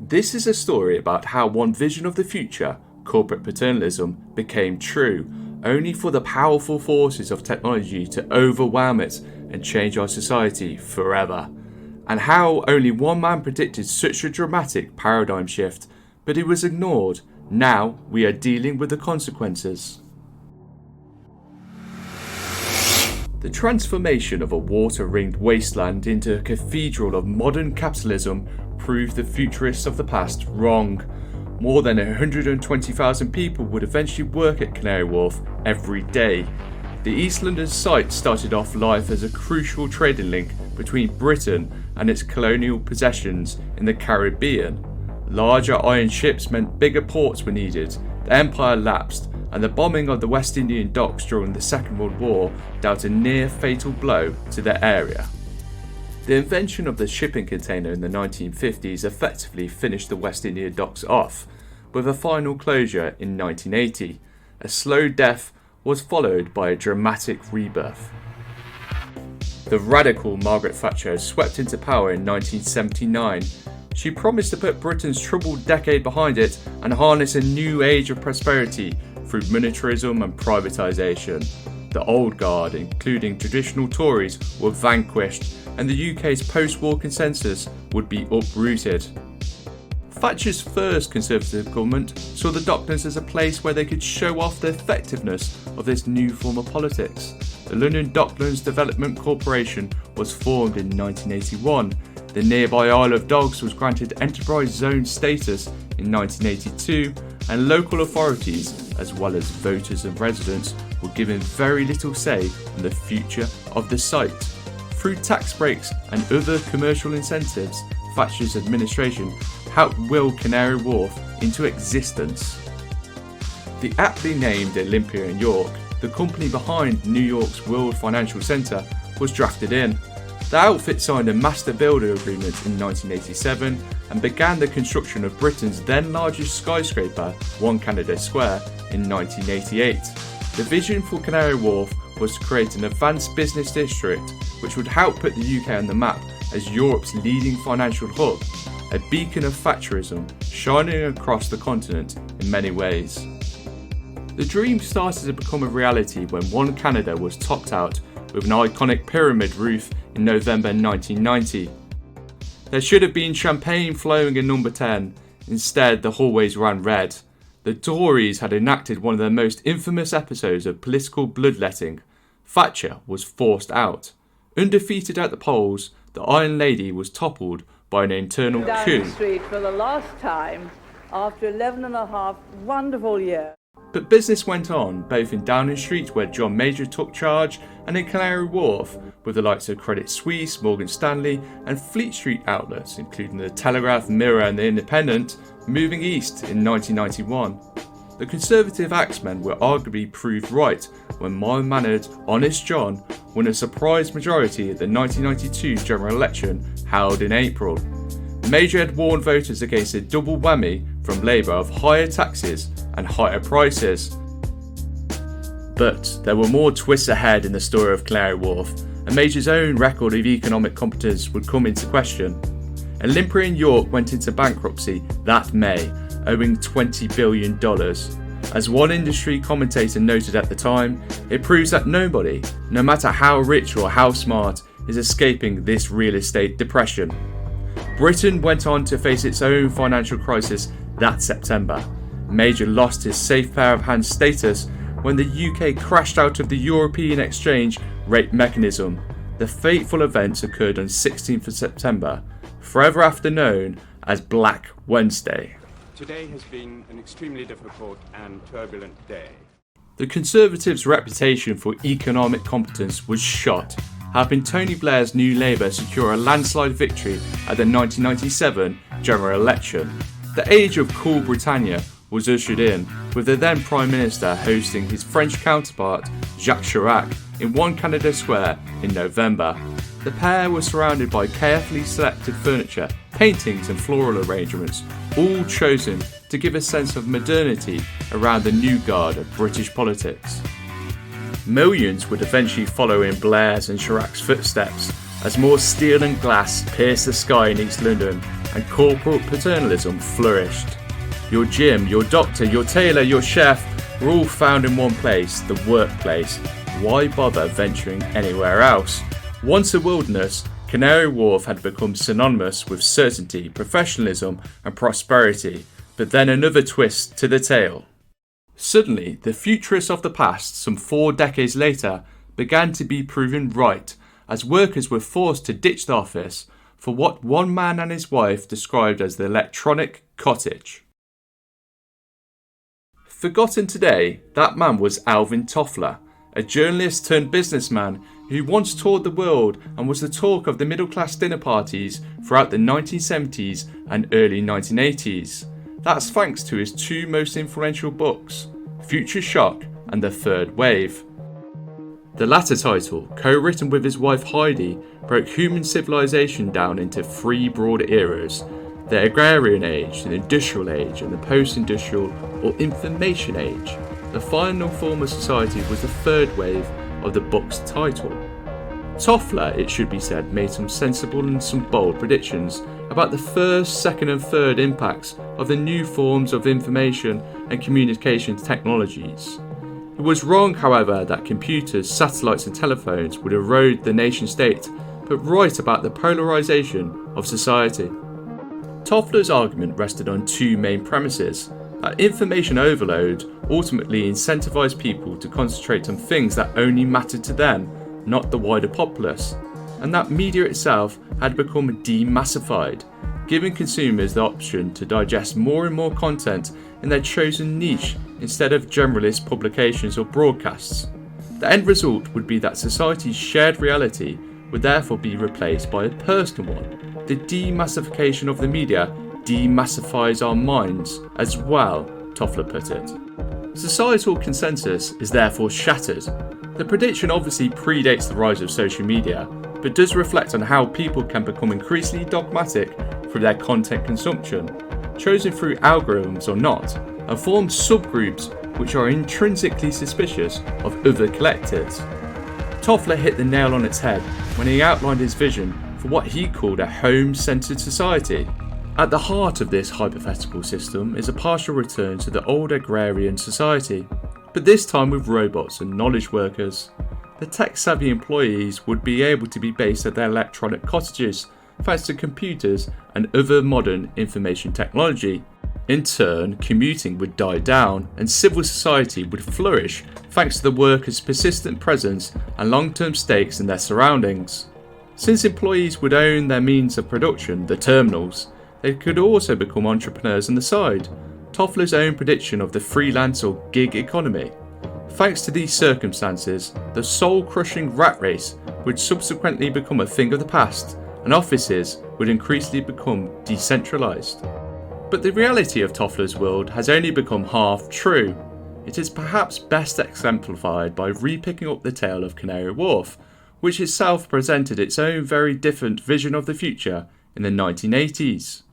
This is a story about how one vision of the future, corporate paternalism, became true, only for the powerful forces of technology to overwhelm it and change our society forever. And how only one man predicted such a dramatic paradigm shift, but it was ignored. Now we are dealing with the consequences. The transformation of a water-ringed wasteland into a cathedral of modern capitalism proved the futurists of the past wrong. More than 120,000 people would eventually work at Canary Wharf every day. The East London site started off life as a crucial trading link between Britain and its colonial possessions in the Caribbean. Larger iron ships meant bigger ports were needed, the empire lapsed, and the bombing of the West Indian docks during the Second World War dealt a near fatal blow to the area. The invention of the shipping container in the 1950s effectively finished the West India docks off, with a final closure in 1980. A slow death was followed by a dramatic rebirth. The radical Margaret Thatcher swept into power in 1979. She promised to put Britain's troubled decade behind it and harness a new age of prosperity through militarism and privatisation. The old guard, including traditional Tories, were vanquished, and the UK's post-war consensus would be uprooted. Thatcher's first Conservative government saw the Docklands as a place where they could show off the effectiveness of this new form of politics. The London Docklands Development Corporation was formed in 1981. The nearby Isle of Dogs was granted Enterprise Zone status in 1982, and local authorities, as well as voters and residents, were given very little say on the future of the site. Through tax breaks and other commercial incentives, Thatcher's administration helped will Canary Wharf into existence. The aptly named Olympia in York, the company behind New York's World Financial Centre, was drafted in. The outfit signed a master builder agreement in 1987 and began the construction of Britain's then largest skyscraper, One Canada Square, in 1988. The vision for Canary Wharf was to create an advanced business district which would help put the UK on the map as Europe's leading financial hub, a beacon of Thatcherism shining across the continent in many ways. The dream started to become a reality when One Canada was topped out with an iconic pyramid roof in November 1990. There should have been champagne flowing in number 10, instead the hallways ran red. The Tories had enacted one of their most infamous episodes of political bloodletting. Thatcher was forced out. Undefeated at the polls, the Iron Lady was toppled by an internal down coup. the street for the last time after 11 and a half wonderful years. But business went on, both in Downing Street, where John Major took charge, and in Canary Wharf, with the likes of Credit Suisse, Morgan Stanley, and Fleet Street outlets, including the Telegraph, Mirror, and the Independent, moving east in 1991. The Conservative axemen were arguably proved right when mild-mannered, honest John won a surprise majority at the 1992 general election held in April. Major had warned voters against a double whammy from Labour of higher taxes and higher prices. But there were more twists ahead in the story of Canary Wharf, and Major's own record of economic competence would come into question. Olympia in York went into bankruptcy that May, owing $20 billion. As one industry commentator noted at the time, it proves that nobody, no matter how rich or how smart, is escaping this real estate depression. Britain went on to face its own financial crisis that September. Major lost his safe pair of hands status when the UK crashed out of the European exchange rate mechanism. The fateful events occurred on 16th of September, forever after known as Black Wednesday. Today has been an extremely difficult and turbulent day. The Conservatives' reputation for economic competence was shot, helping Tony Blair's New Labour secure a landslide victory at the 1997 general election. The age of cool Britannia was ushered in, with the then Prime Minister hosting his French counterpart, Jacques Chirac, in One Canada Square in November. The pair were surrounded by carefully selected furniture, paintings and floral arrangements, all chosen to give a sense of modernity around the new guard of British politics. Millions would eventually follow in Blair's and Chirac's footsteps, as more steel and glass pierced the sky in East London and corporate paternalism flourished. Your gym, your doctor, your tailor, your chef were all found in one place, the workplace. Why bother venturing anywhere else? Once a wilderness, Canary Wharf had become synonymous with certainty, professionalism and prosperity, but then another twist to the tale. Suddenly, the futurists of the past, some 4 decades later, began to be proven right, as workers were forced to ditch the office for what one man and his wife described as the electronic cottage. Forgotten today, that man was Alvin Toffler, a journalist turned businessman who once toured the world and was the talk of the middle-class dinner parties throughout the 1970s and early 1980s. That's thanks to his 2 most influential books, Future Shock and The Third Wave. The latter title, co-written with his wife Heidi, broke human civilization down into 3 broad eras: the agrarian age, the industrial age, and the post-industrial or information age. The final form of society was the third wave of the book's title. Toffler, it should be said, made some sensible and some bold predictions about the first, second and third impacts of the new forms of information and communication technologies. It was wrong, however, that computers, satellites and telephones would erode the nation state, but right about the polarisation of society. Toffler's argument rested on 2 main premises: that information overload ultimately incentivised people to concentrate on things that only mattered to them, not the wider populace, and that media itself had become demassified, giving consumers the option to digest more and more content in their chosen niche instead of generalist publications or broadcasts. The end result would be that society's shared reality would therefore be replaced by a personal one. The demassification of the media demassifies our minds as well, Toffler put it. Societal consensus is therefore shattered. The prediction obviously predates the rise of social media, but does reflect on how people can become increasingly dogmatic through their content consumption, chosen through algorithms or not, and form subgroups which are intrinsically suspicious of other collectives. Toffler hit the nail on its head when he outlined his vision for what he called a home-centred society. At the heart of this hypothetical system is a partial return to the old agrarian society, but this time with robots and knowledge workers. The tech-savvy employees would be able to be based at their electronic cottages thanks to computers and other modern information technology. In turn, commuting would die down and civil society would flourish thanks to the workers' persistent presence and long-term stakes in their surroundings. Since employees would own their means of production, the terminals, they could also become entrepreneurs on the side. Toffler's own prediction of the freelance or gig economy. Thanks to these circumstances, the soul-crushing rat race would subsequently become a thing of the past, and offices would increasingly become decentralised. But the reality of Toffler's world has only become half true. It is perhaps best exemplified by re-picking up the tale of Canary Wharf, which itself presented its own very different vision of the future in the 1980s.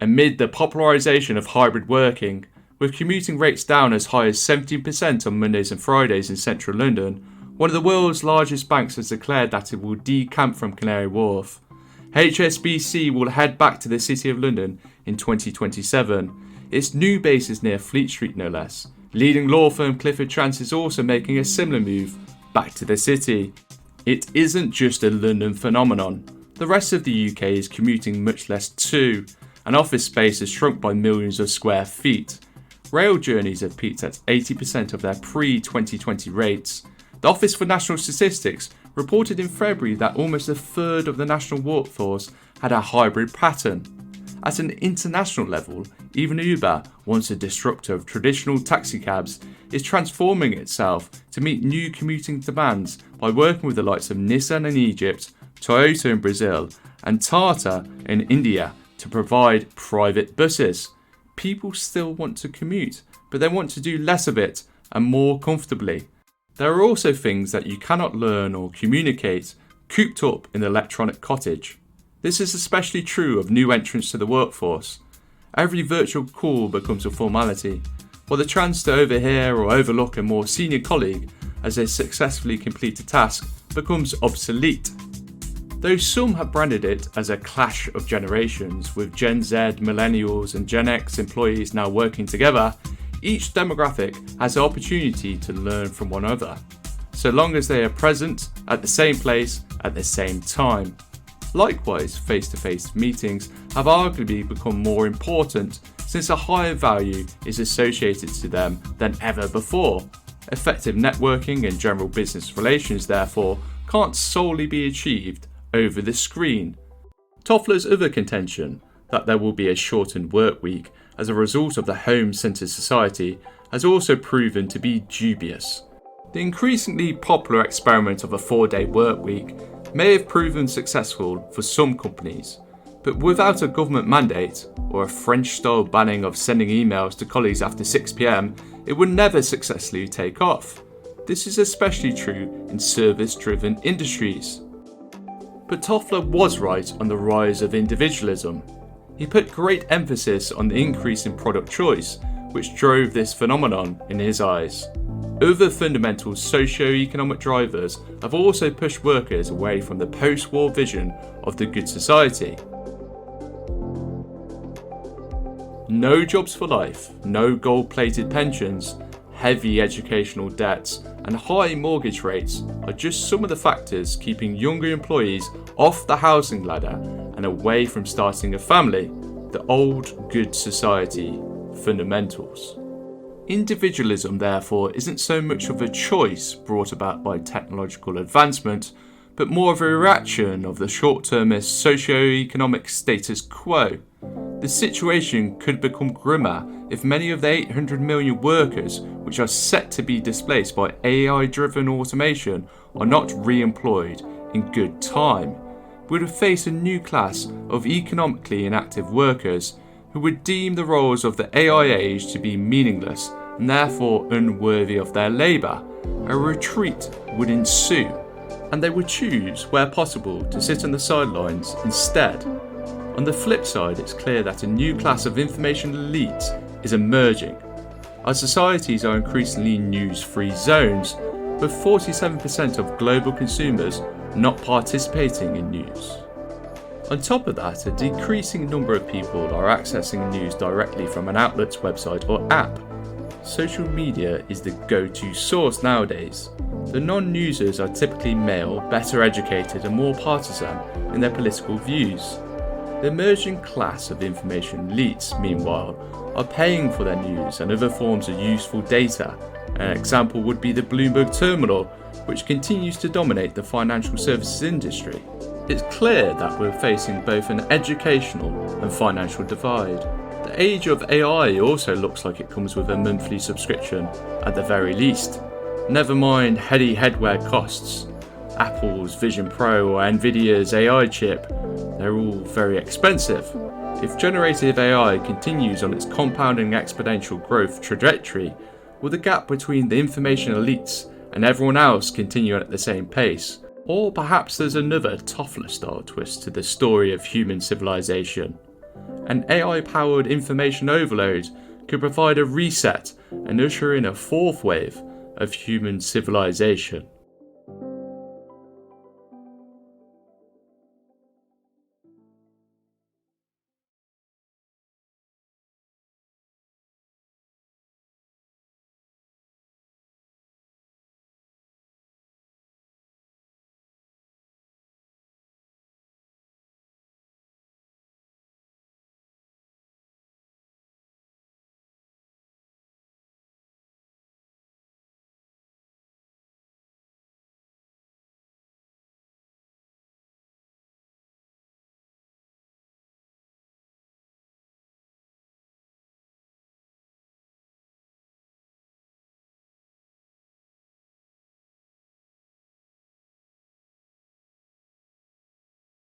Amid the popularisation of hybrid working, with commuting rates down as high as 17% on Mondays and Fridays in central London, one of the world's largest banks has declared that it will decamp from Canary Wharf. HSBC will head back to the City of London in 2027. Its new base is near Fleet Street no less. Leading law firm Clifford Chance is also making a similar move back to the city. It isn't just a London phenomenon. The rest of the UK is commuting much less too, and office space has shrunk by millions of square feet. Rail journeys have peaked at 80% of their pre-2020 rates. The Office for National Statistics reported in February that almost a third of the national workforce had a hybrid pattern. At an international level, even Uber, once a disruptor of traditional taxicabs, is transforming itself to meet new commuting demands by working with the likes of Nissan in Egypt, Toyota in Brazil, and Tata in India to provide private buses. People still want to commute, but they want to do less of it and more comfortably. There are also things that you cannot learn or communicate cooped up in the electronic cottage. This is especially true of new entrants to the workforce. Every virtual call becomes a formality, while the chance to overhear or overlook a more senior colleague as they successfully complete a task becomes obsolete. Though some have branded it as a clash of generations, with Gen Z, Millennials and Gen X employees now working together, each demographic has the opportunity to learn from one another, so long as they are present at the same place at the same time. Likewise, face-to-face meetings have arguably become more important since a higher value is associated to them than ever before. Effective networking and general business relations, therefore, can't solely be achieved over the screen. Toffler's other contention, that there will be a shortened work week as a result of the home-centred society, has also proven to be dubious. The increasingly popular experiment of a 4-day work week may have proven successful for some companies, but without a government mandate or a French-style banning of sending emails to colleagues after 6 p.m, it would never successfully take off. This is especially true in service-driven industries. But Toffler was right on the rise of individualism. He put great emphasis on the increase in product choice, which drove this phenomenon in his eyes. Other fundamental socio-economic drivers have also pushed workers away from the post-war vision of the good society. No jobs for life, no gold-plated pensions, heavy educational debts, and high mortgage rates are just some of the factors keeping younger employees off the housing ladder and away from starting a family, the old good society fundamentals. Individualism, therefore, isn't so much of a choice brought about by technological advancement, but more of a reaction of the short-termist socio-economic status quo. The situation could become grimmer if many of the 800 million workers which are set to be displaced by AI-driven automation are not re-employed in good time. We would face a new class of economically inactive workers who would deem the roles of the AI age to be meaningless and therefore unworthy of their labour. A retreat would ensue, and they would choose, where possible, to sit on the sidelines instead. On the flip side, it's clear that a new class of information elites is emerging. Our societies are increasingly news-free zones, with 47% of global consumers not participating in news. On top of that, a decreasing number of people are accessing news directly from an outlet's website or app. Social media is the go-to source nowadays. The non-newsers are typically male, better educated and more partisan in their political views. The emerging class of information elites, meanwhile, are paying for their news and other forms of useful data. An example would be the Bloomberg terminal, which continues to dominate the financial services industry. It's clear that we're facing both an educational and financial divide. The age of AI also looks like it comes with a monthly subscription, at the very least. Never mind heady headwear costs. Apple's Vision Pro or Nvidia's AI chip, they're all very expensive. If generative AI continues on its compounding exponential growth trajectory, will the gap between the information elites and everyone else continue at the same pace? Or perhaps there's another Toffler-style twist to the story of human civilization. An AI-powered information overload could provide a reset and usher in a fourth wave of human civilization.